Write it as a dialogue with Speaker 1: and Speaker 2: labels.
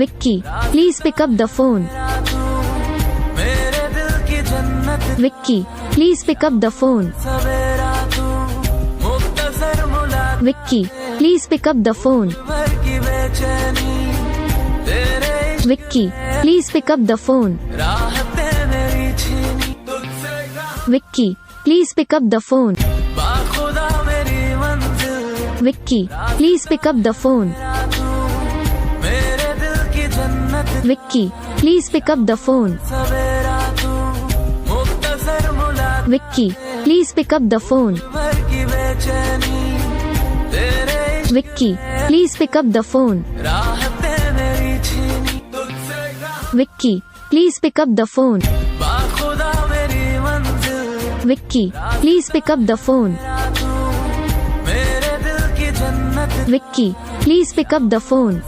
Speaker 1: Vicky, please pick up the phone. Vicky, please pick up the phone. Vicky, please pick up the phone. Vicky, please pick up the phone. Vicky, please pick up the phone. Vicky, please pick up the phone. Vicky, please pick up the phone. Vicky, please pick up the phone. Vicky, please pick up the phone. Vicky, please pick up the phone. Vicky, please pick up the phone. Vicky, please pick up the phone.